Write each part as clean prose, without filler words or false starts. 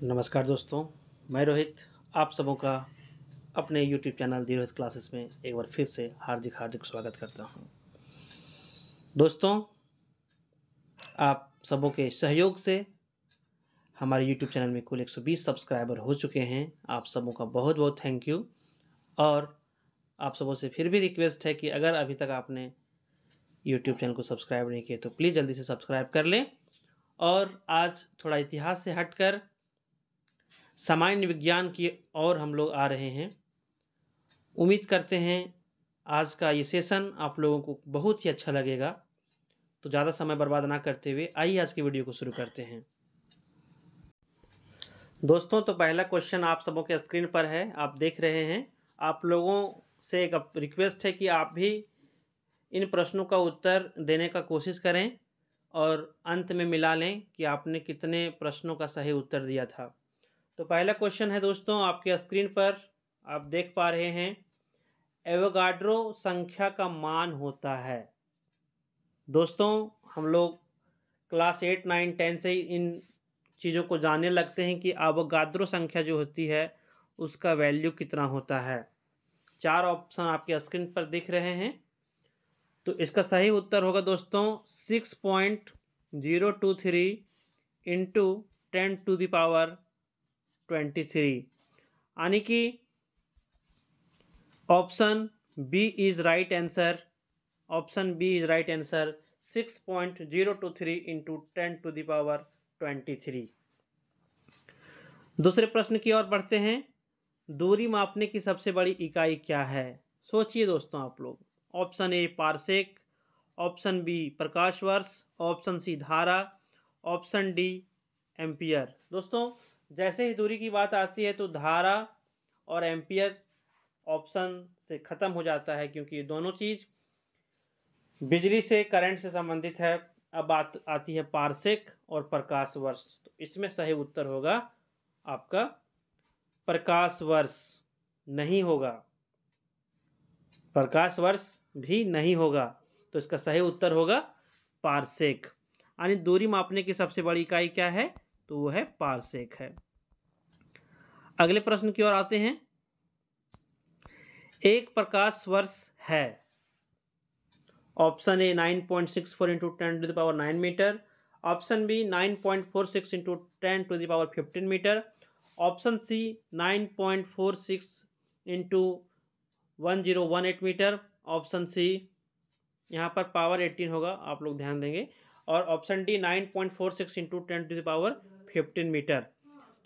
नमस्कार दोस्तों, मैं रोहित आप सबों का अपने YouTube चैनल धीरज क्लासेस में एक बार फिर से हार्दिक हार्दिक स्वागत करता हूं। दोस्तों, आप सबों के सहयोग से हमारे YouTube चैनल में कुल 120 सब्सक्राइबर हो चुके हैं। आप सबों का बहुत बहुत थैंक यू। और आप सबों से फिर भी रिक्वेस्ट है कि अगर अभी तक आपने YouTube चैनल को सब्सक्राइब नहीं किया तो प्लीज़ जल्दी से सब्सक्राइब कर लें। और आज थोड़ा इतिहास से हटकर सामान्य विज्ञान की ओर हम लोग आ रहे हैं। उम्मीद करते हैं आज का ये सेशन आप लोगों को बहुत ही अच्छा लगेगा। तो ज़्यादा समय बर्बाद ना करते हुए आइए आज की वीडियो को शुरू करते हैं। दोस्तों, तो पहला क्वेश्चन आप सबों के स्क्रीन पर है, आप देख रहे हैं। आप लोगों से एक रिक्वेस्ट है कि आप भी इन प्रश्नों का उत्तर देने का कोशिश करें और अंत में मिला लें कि आपने कितने प्रश्नों का सही उत्तर दिया था। तो पहला क्वेश्चन है दोस्तों, आपके स्क्रीन पर आप देख पा रहे हैं, एवोगाड्रो संख्या का मान होता है। दोस्तों, हम लोग क्लास 8, 9, 10 से ही इन चीज़ों को जानने लगते हैं कि एवोगाड्रो संख्या जो होती है उसका वैल्यू कितना होता है। 4 ऑप्शन आपके स्क्रीन पर दिख रहे हैं। तो इसका सही उत्तर होगा दोस्तों 6.023 इंटू 10⁻23, यानी कि option B is right answer. Option B is right answer 6.023 into 10⁻23। दूसरे प्रश्न की ओर बढ़ते हैं। दूरी मापने की सबसे बड़ी इकाई क्या है? सोचिए दोस्तों आप लोग। Option A parsec, option B प्रकाश वर्ष, ऑप्शन सी धारा, ऑप्शन डी एम्पियर। दोस्तों, जैसे ही दूरी की बात आती है तो धारा और एम्पियर ऑप्शन से ख़त्म हो जाता है, क्योंकि ये दोनों चीज़ बिजली से, करंट से संबंधित है। अब बात आती है पारसेक और प्रकाश वर्ष। तो इसमें सही उत्तर होगा आपका प्रकाश वर्ष। नहीं होगा, प्रकाश वर्ष भी नहीं होगा। तो इसका सही उत्तर होगा पारसेक। यानी दूरी मापने की सबसे बड़ी इकाई क्या है? तो वो है पारसेक है। अगले प्रश्न की ओर आते हैं। एक प्रकाश वर्ष है। Option A 9.64 into 10⁻9 metre, option B 9.46 into 10⁻15 metre, option C 9.46 into 1018 metre, option C यहाँ पर पावर 18 होगा, आप लोग ध्यान देंगे, और ऑप्शन डी 9.46 इंटू 10⁻15 मीटर।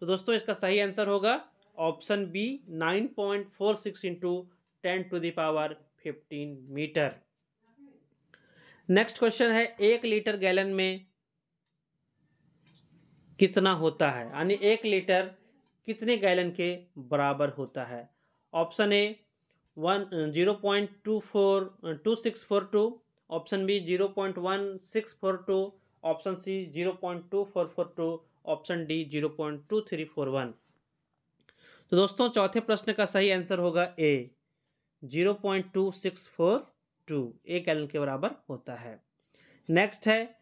तो दोस्तों, इसका सही आंसर होगा option B 9.46 into 10⁻15 metre. Next question है, 1 लीटर गैलन में कितना होता है? यानी 1 लीटर कितने गैलन के बराबर होता है? Option A 0.2642, option B 0.1642, option C 0.2442, option D 0.2341। तो दोस्तों, चौथे प्रश्न का सही आंसर होगा ए 0.2642, 1 गैलन के बराबर होता है। नेक्स्ट है,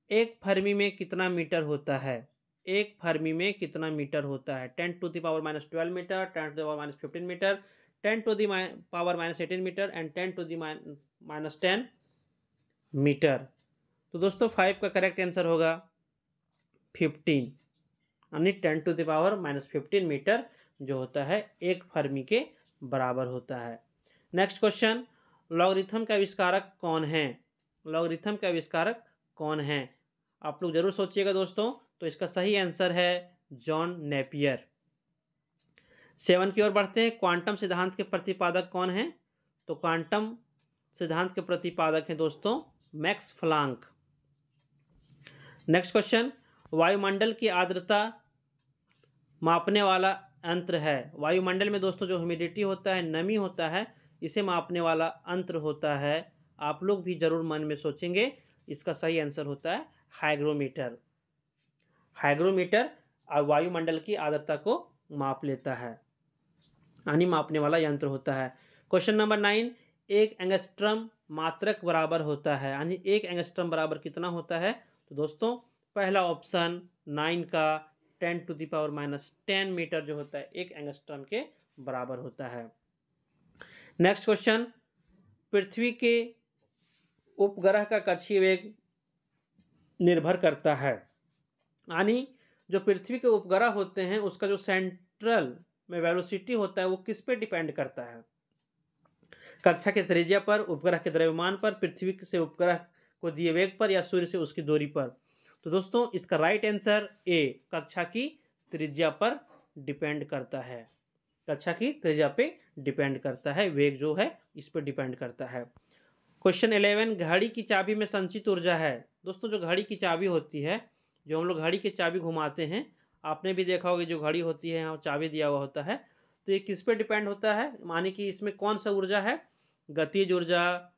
एक फर्मी में कितना मीटर होता है? एक फर्मी में कितना मीटर होता है? 10⁻⁻12 metre, 10⁻⁻15 metre, 10⁻⁻18 metre and 10⁻⁻10 metre. तो दोस्तों, 5 का करेक्ट आंसर होगा 15, यानी 10⁻⁻15 मीटर जो होता है एक फर्मी के बराबर होता है। नेक्स्ट क्वेश्चन, लॉगरिथम का आविष्कारक कौन है? लॉगरिथम का आविष्कारक कौन है? आप लोग जरूर सोचिएगा दोस्तों। तो इसका सही आंसर है जॉन नेपियर। 7 की ओर बढ़ते हैं। क्वांटम सिद्धांत के प्रतिपादक कौन है? तो क्वांटम सिद्धांत के प्रतिपादक हैं दोस्तों मैक्स प्लैंक। नेक्स्ट क्वेश्चन, वायुमंडल की आर्द्रता मापने वाला यंत्र है। वायुमंडल में दोस्तों जो ह्यूमिडिटी होता है, नमी होता है, इसे मापने वाला यंत्र होता है। आप लोग भी जरूर मन में सोचेंगे। इसका सही आंसर होता है हाइग्रोमीटर। हाइग्रोमीटर वायुमंडल की आर्द्रता को माप लेता है, यानी मापने वाला यंत्र होता है। क्वेश्चन नंबर 9, 1 एंगस्ट्रम मात्रक बराबर होता है, यानी 1 एंगस्ट्रम बराबर कितना होता है? तो दोस्तों, पहला ऑप्शन 9 का 10⁻⁻10 मीटर जो होता है 1 एंगस्ट्रॉम के बराबर होता है। नेक्स्ट क्वेश्चन, पृथ्वी के उपग्रह का कक्षीय वेग निर्भर करता है, यानी जो पृथ्वी के उपग्रह होते हैं उसका जो सेंट्रल में वेलोसिटी होता है वो किस पे डिपेंड करता है? कक्षा के त्रिज्या पर, उपग्रह के द्रव्यमान पर, पृथ्वी से उपग्रह को दिए वेग पर, या सूर्य से उसकी दूरी पर। तो दोस्तों इसका राइट आंसर ए, कक्षा की त्रिज्या पर डिपेंड करता है। कक्षा की त्रिज्या पे डिपेंड करता है, वेग जो है इस पर डिपेंड करता है। क्वेश्चन 11, घड़ी की चाबी में संचित ऊर्जा है। दोस्तों जो घड़ी की चाबी होती है, जो हम लोग घड़ी की चाबी घुमाते हैं, आपने भी देखा होगा जो घड़ी होती है यहाँ चाबी दिया हुआ होता है, तो ये किस पे डिपेंड होता है? माने कि इसमें कौन सा ऊर्जा है? गतिज ऊर्जा,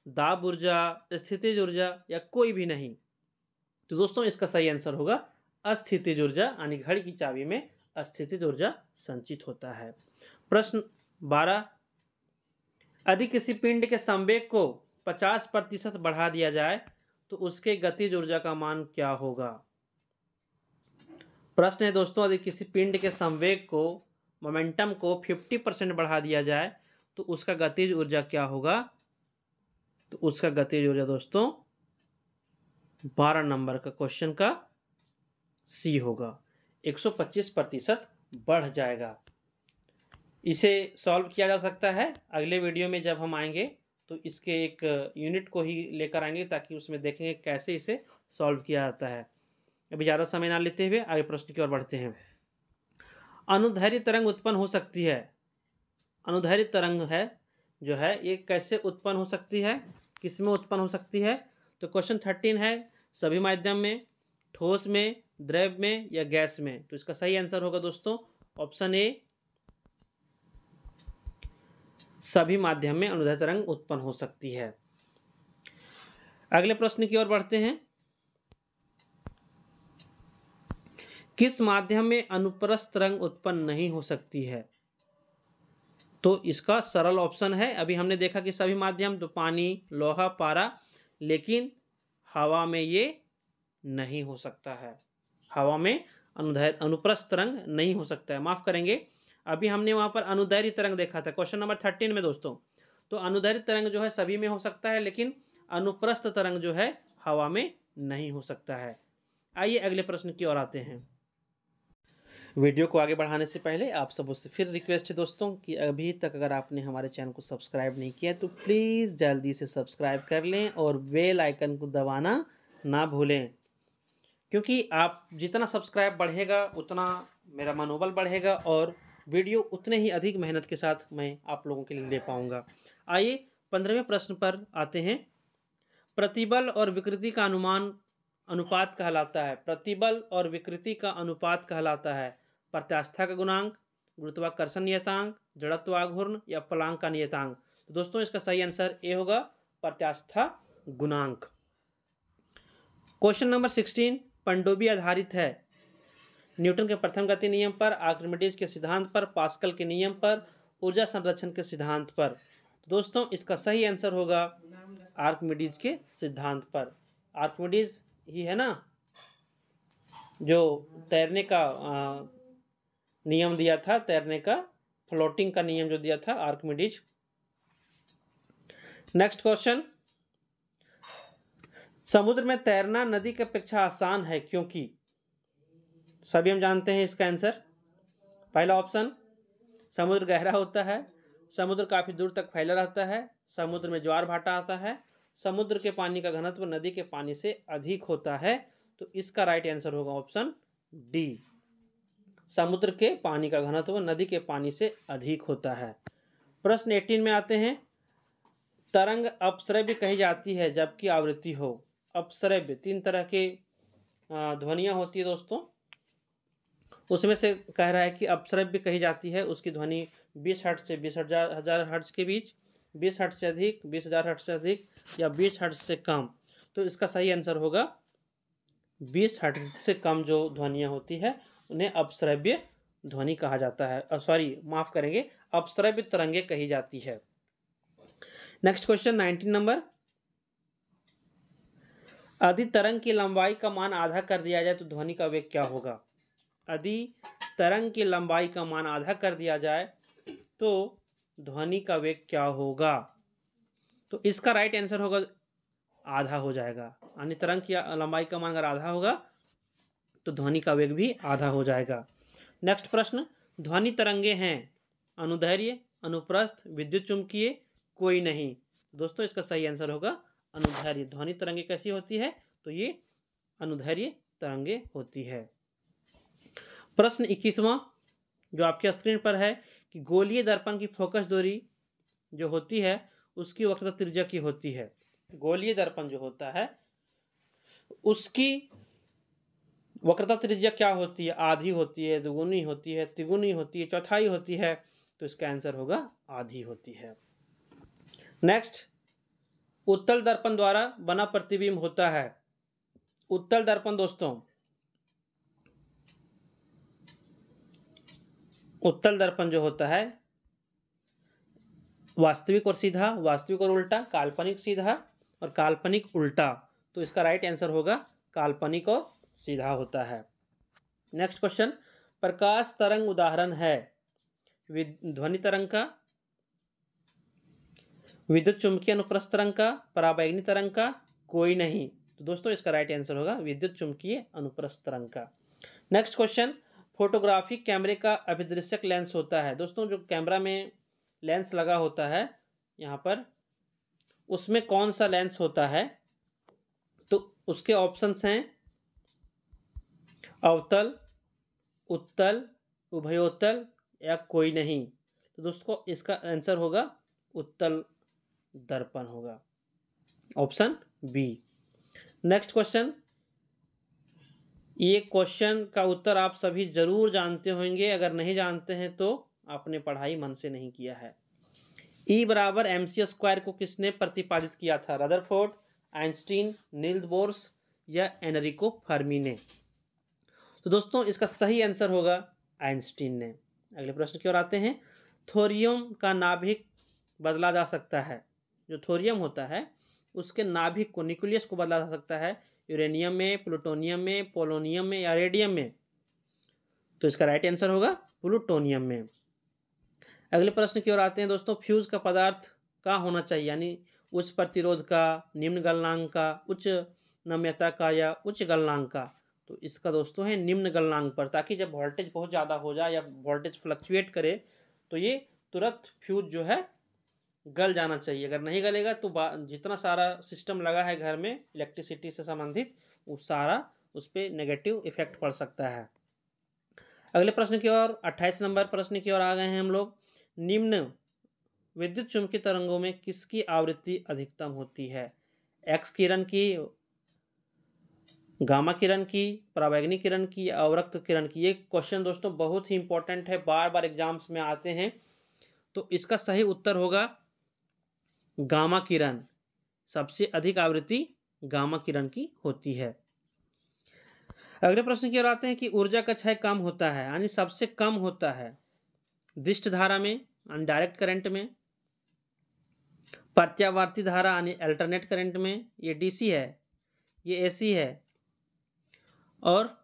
दाब ऊर्जा, स्थितिज ऊर्जा, या कोई भी नहीं। तो दोस्तों इसका सही आंसर होगा अस्थितिज ऊर्जा, यानी घड़ी की चाबी में अस्थितिज ऊर्जा संचित होता है। प्रश्न 12, यदि किसी पिंड के संवेग को 50% बढ़ा दिया जाए तो उसके गतिज ऊर्जा का मान क्या होगा? प्रश्न है दोस्तों, यदि किसी पिंड के संवेग को, मोमेंटम को 50% बढ़ा दिया जाए तो उसका गतिज ऊर्जा क्या होगा? तो उसका गतिज ऊर्जा दोस्तों 12 नंबर का क्वेश्चन का सी होगा, 125% बढ़ जाएगा। इसे सॉल्व किया जा सकता है, अगले वीडियो में जब हम आएंगे तो इसके एक यूनिट को ही लेकर आएंगे ताकि उसमें देखेंगे कैसे इसे सॉल्व किया जाता है। अभी ज़्यादा समय ना लेते हुए आगे प्रश्न की ओर बढ़ते हैं। अनुदैर्ध्य तरंग उत्पन्न हो सकती है, अनुदैर्ध्य तरंग है जो है ये कैसे उत्पन्न हो सकती है, किसमें उत्पन्न हो सकती है? तो क्वेश्चन 13 है, सभी माध्यम में, ठोस में, द्रव में, या गैस में। तो इसका सही आंसर होगा दोस्तों ऑप्शन ए, सभी माध्यम में अनुदैर्ध्य तरंग उत्पन्न हो सकती है। अगले प्रश्न की ओर बढ़ते हैं। किस माध्यम में अनुप्रस्थ तरंग उत्पन्न नहीं हो सकती है? तो इसका सरल ऑप्शन है, अभी हमने देखा कि सभी माध्यम तो पानी, लोहा, पारा, लेकिन हवा में ये नहीं हो सकता है। हवा में अनुप्रस्थ तरंग नहीं हो सकता है, माफ करेंगे, अभी हमने वहां पर अनुदैर्ध्य तरंग देखा था क्वेश्चन नंबर 13 में दोस्तों। तो अनुदैर्ध्य तरंग जो है सभी में हो सकता है, लेकिन अनुप्रस्थ तरंग जो है हवा में नहीं हो सकता है। आइए अगले प्रश्न की ओर आते हैं। वीडियो को आगे बढ़ाने से पहले आप सबों से फिर रिक्वेस्ट है दोस्तों कि अभी तक अगर आपने हमारे चैनल को सब्सक्राइब नहीं किया तो प्लीज़ जल्दी से सब्सक्राइब कर लें और बेल आइकन को दबाना ना भूलें, क्योंकि आप जितना सब्सक्राइब बढ़ेगा उतना मेरा मनोबल बढ़ेगा और वीडियो उतने ही अधिक मेहनत के साथ मैं आप लोगों के लिए ले पाऊँगा। आइए 15वें प्रश्न पर आते हैं। प्रतिबल और विकृति का अनुपात कहलाता है, प्रतिबल और विकृति का अनुपात कहलाता है प्रत्यास्थता का गुणांक, गुरुत्वाकर्षण नियतांक, जड़त्व आघूर्ण, या प्लांक का नियतांक। तो दोस्तों इसका सही आंसर ए होगा, प्रत्यास्थता गुणांक। क्वेश्चन नंबर 16 पनडुब्बी आधारित है, न्यूटन के प्रथम गति नियम पर, आर्किमिडीज के सिद्धांत पर, पास्कल के नियम पर, ऊर्जा संरक्षण के सिद्धांत पर। तो दोस्तों इसका सही आंसर होगा आर्किमिडीज के सिद्धांत पर। आर्किमिडीज ही है ना जो तैरने का नियम दिया था, तैरने का, फ्लोटिंग का नियम जो दिया था, आर्किमिडीज। नेक्स्ट क्वेश्चन, समुद्र में तैरना नदी की अपेक्षा आसान है क्योंकि? सभी हम जानते हैं इसका आंसर। पहला ऑप्शन, समुद्र गहरा होता है, समुद्र काफी दूर तक फैला रहता है, समुद्र में ज्वार भाटा आता है, समुद्र के पानी का घनत्व नदी के पानी से अधिक होता है। तो इसका राइट आंसर होगा ऑप्शन डी, समुद्र के पानी का घनत्व नदी के पानी से अधिक होता है। प्रश्न 18 में आते हैं। तरंग अपश्रव्य कही जाती है जबकि आवृत्ति हो। अपश्रव्य 3 तरह के ध्वनियां होती है दोस्तों, उसमें से कह रहा है कि अपश्रव्य कही जाती है उसकी ध्वनि 20 हर्ट्ज से 20,000 हर्ट्ज के बीच, 20 हर्ट्ज से अधिक, 20,000 हर्ट्ज से अधिक, या 20 हर्ट्ज से कम। तो इसका सही आंसर होगा 20 हर्ट्ज से कम जो ध्वनियां होती है उन्हें अपश्रव्य ध्वनि कहा जाता है, सॉरी माफ करेंगे, अपश्रव्य तरंगे कही जाती है। नेक्स्ट क्वेश्चन 19 नंबर, यदि तरंग की लंबाई का मान आधा कर दिया जाए तो ध्वनि का वेग क्या होगा? यदि तरंग की लंबाई का मान आधा कर दिया जाए तो ध्वनि का वेग क्या होगा? तो इसका राइट आंसर होगा आधा हो जाएगा, यानी तरंग की लंबाई का मान अगर आधा होगा तो ध्वनि का वेग भी आधा हो जाएगा। नेक्स्ट प्रश्न, ध्वनि तरंगे हैं अनुदैर्घ्य, अनुप्रस्थ, विद्युत चुंबकीय, कोई नहीं। दोस्तों इसका सही आंसर होगा अनुदैर्घ्य। ध्वनि तरंगे कैसी होती है? तो ये अनुदैर्घ्य तरंगे होती है। प्रश्न 21वां जो आपके स्क्रीन पर है कि गोलीय दर्पण की फोकस दूरी जो होती है उसकी वक्रता त्रिज्या की होती है। गोलीय दर्पण जो होता है उसकी वक्रता त्रिज्या क्या होती है? आधी होती है, दुगुनी होती है, तिगुनी होती है, चौथाई होती है। तो इसका आंसर होगा आधी होती है। नेक्स्ट, उत्तल दर्पण द्वारा बना प्रतिबिंब होता है। उत्तल दर्पण दोस्तों, उत्तल दर्पण जो होता है वास्तविक और सीधा, वास्तविक और उल्टा, काल्पनिक सीधा और काल्पनिक उल्टा। तो इसका राइट आंसर होगा काल्पनिक और सीधा होता है। नेक्स्ट क्वेश्चन, प्रकाश तरंग उदाहरण है ध्वनि तरंग का, विद्युत चुंबकीय अनुप्रस्थ तरंग का, पराबैंगनी तरंग का, कोई नहीं। तो दोस्तों इसका राइट आंसर होगा विद्युत चुंबकीय अनुप्रस्थ तरंग का। नेक्स्ट क्वेश्चन, फोटोग्राफिक कैमरे का अभिदृश्यक लेंस होता है। दोस्तों जो कैमरा में लेंस लगा होता है यहाँ पर, उसमें कौन सा लेंस होता है? तो उसके ऑप्शंस हैं अवतल, उत्तल, उभयोत्तल या कोई नहीं। तो दोस्तों इसका आंसर होगा उत्तल दर्पण होगा, ऑप्शन बी। नेक्स्ट क्वेश्चन, ये क्वेश्चन का उत्तर आप सभी जरूर जानते होंगे, अगर नहीं जानते हैं तो आपने पढ़ाई मन से नहीं किया है। E बराबर mc स्क्वायर को किसने प्रतिपादित किया था? रदरफोर्ड, आइंस्टीन, नील्स बोर्स या एनरिको फर्मी ने? तो दोस्तों इसका सही आंसर होगा आइंस्टीन ने। अगले प्रश्न की ओर आते हैं, थोरियम का नाभिक बदला जा सकता है। जो थोरियम होता है उसके नाभिक को, न्यूक्लियस को बदला जा सकता है यूरेनियम में, प्लूटोनियम में, पोलोनियम में या रेडियम में। तो इसका राइट आंसर होगा प्लूटोनियम में। अगले प्रश्न की ओर आते हैं दोस्तों, फ्यूज का पदार्थ का होना चाहिए, यानी उच्च प्रतिरोध का, निम्न गलनांक का, उच्च नम्यता का या उच्च गलनांक का। तो इसका दोस्तों है निम्न गलनांक पर, ताकि जब वोल्टेज बहुत ज़्यादा हो जाए या वोल्टेज फ्लक्चुएट करे तो ये तुरंत फ्यूज जो है गल जाना चाहिए। अगर नहीं गलेगा तो जितना सारा सिस्टम लगा है घर में इलेक्ट्रिसिटी से संबंधित, वो सारा उस पर नेगेटिव इफेक्ट पड़ सकता है। अगले प्रश्न की ओर 28 नंबर प्रश्न की ओर आ गए हैं हम लोग। निम्न विद्युत चुंबकीय तरंगों में किसकी आवृत्ति अधिकतम होती है? एक्स किरण की, गामा किरण की, पराबैंगनी किरण की, अवरक्त किरण की? ये क्वेश्चन दोस्तों बहुत ही इंपॉर्टेंट है, बार बार एग्जाम्स में आते हैं। तो इसका सही उत्तर होगा गामा किरण। सबसे अधिक आवृत्ति गामा किरण की होती है। अगले प्रश्न की ओर आते हैं कि ऊर्जा का क्षय कम होता है, यानी सबसे कम होता है दिष्ट धारा में, यानी डायरेक्ट करंट में, प्रत्यावर्ती धारा यानी अल्टरनेट करंट में, ये डीसी है, ये एसी है, और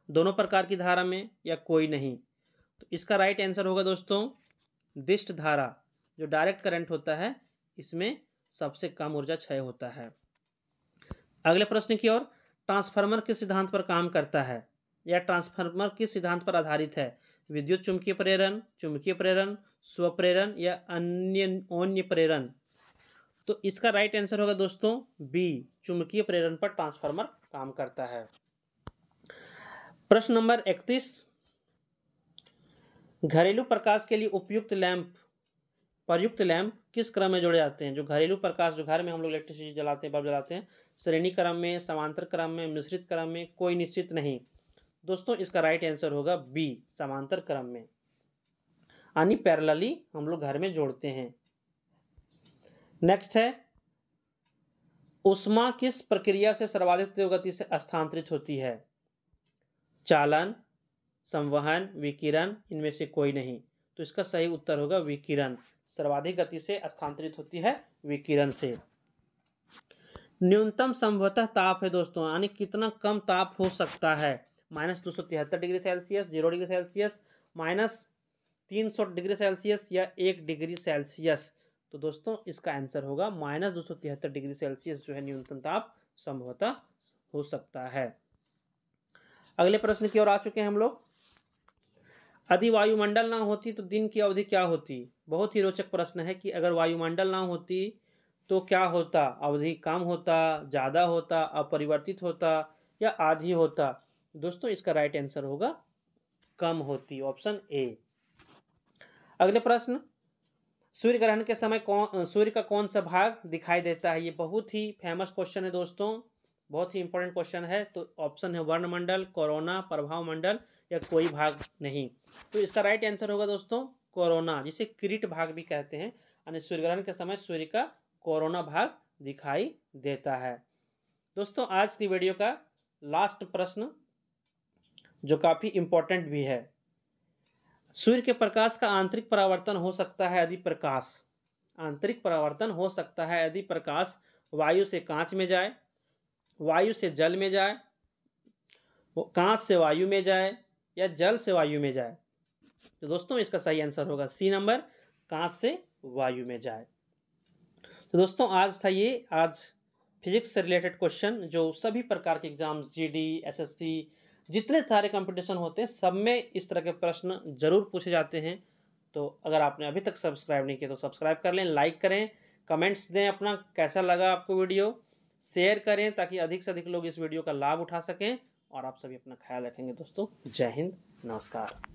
दोनों प्रकार की धारा में या कोई नहीं। तो इसका राइट आंसर होगा दोस्तों दिष्ट धारा। जो डायरेक्ट करंट होता है इसमें सबसे कम ऊर्जा क्षय होता है। अगले प्रश्न की ओर, ट्रांसफार्मर किस सिद्धांत पर काम करता है या ट्रांसफार्मर किस सिद्धांत पर आधारित है? विद्युत चुंबकीय प्रेरण, स्वप्रेरण या अन्य प्रेरण? तो इसका राइट आंसर होगा दोस्तों बी, चुंबकीय प्रेरण पर ट्रांसफार्मर काम करता है। प्रश्न नंबर 31, घरेलू प्रकाश के लिए प्रयुक्त लैंप किस क्रम में जोड़े जाते हैं? जो घरेलू प्रकाश, जो घर में हम लोग इलेक्ट्रिसिटी जलाते हैं, बल्ब जलाते हैं, श्रेणी क्रम में, समांतर क्रम में, मिश्रित क्रम में, कोई निश्चित नहीं। दोस्तों इसका राइट आंसर होगा बी, समांतर क्रम में, यानी पैरेलली हम लोग घर में जोड़ते हैं। नेक्स्ट है, ऊष्मा किस प्रक्रिया से सर्वाधिक तीव्र गति से स्थानांतरित होती है? चालन, संवहन, विकिरण, इनमें से कोई नहीं। तो इसका सही उत्तर होगा विकिरण। सर्वाधिक गति से स्थानांतरित होती है विकिरण से। न्यूनतम संभवतः ताप है दोस्तों, यानी कितना कम ताप हो सकता है। -273 degree Celsius, 0 degree Celsius, -300 degree Celsius या 1 डिग्री सेल्सियस। तो दोस्तों इसका आंसर होगा -273 डिग्री सेल्सियस जो है न्यूनतम ताप संभवतः हो सकता है। अगले प्रश्न की ओर आ चुके हैं हम लोग। यदि वायुमंडल ना होती तो दिन की अवधि क्या होती? बहुत ही रोचक प्रश्न है कि अगर वायुमंडल ना होती तो क्या होता? अवधि कम होता, ज़्यादा होता, अपरिवर्तित होता या आधी होता? दोस्तों इसका राइट आंसर होगा कम होती, ऑप्शन ए। अगले प्रश्न, सूर्य ग्रहण के समय सूर्य का कौन सा भाग दिखाई देता है? ये बहुत ही फेमस क्वेश्चन है दोस्तों, बहुत ही इंपॉर्टेंट क्वेश्चन है। तो ऑप्शन है वर्णमंडल, कोरोना, प्रभाव मंडल या कोई भाग नहीं। तो इसका राइट आंसर होगा दोस्तों कोरोना, जिसे किरीट भाग भी कहते हैं। यानी सूर्य ग्रहण के समय सूर्य का कोरोना भाग दिखाई देता है। दोस्तों आज की वीडियो का लास्ट प्रश्न जो काफी इंपॉर्टेंट भी है, सूर्य के प्रकाश का आंतरिक परावर्तन हो सकता है यदि प्रकाश, आंतरिक परावर्तन हो सकता है यदि प्रकाश वायु से कांच में जाए, वायु से जल में जाए, कांच से वायु में जाए या जल से वायु में जाए। तो दोस्तों इसका सही आंसर होगा सी नंबर, कांच से वायु में जाए। तो दोस्तों आज था ये, आज फिजिक्स से रिलेटेड क्वेश्चन जो सभी प्रकार के एग्जाम्स, जीडी, एसएससी, जितने सारे कंपटीशन होते हैं सब में इस तरह के प्रश्न जरूर पूछे जाते हैं। तो अगर आपने अभी तक सब्सक्राइब नहीं किया तो सब्सक्राइब कर लें, लाइक करें, कमेंट्स दें अपना कैसा लगा आपको वीडियो, शेयर करें ताकि अधिक से अधिक लोग इस वीडियो का लाभ उठा सकें। और आप सभी अपना ख्याल रखेंगे दोस्तों। जय हिंद, नमस्कार।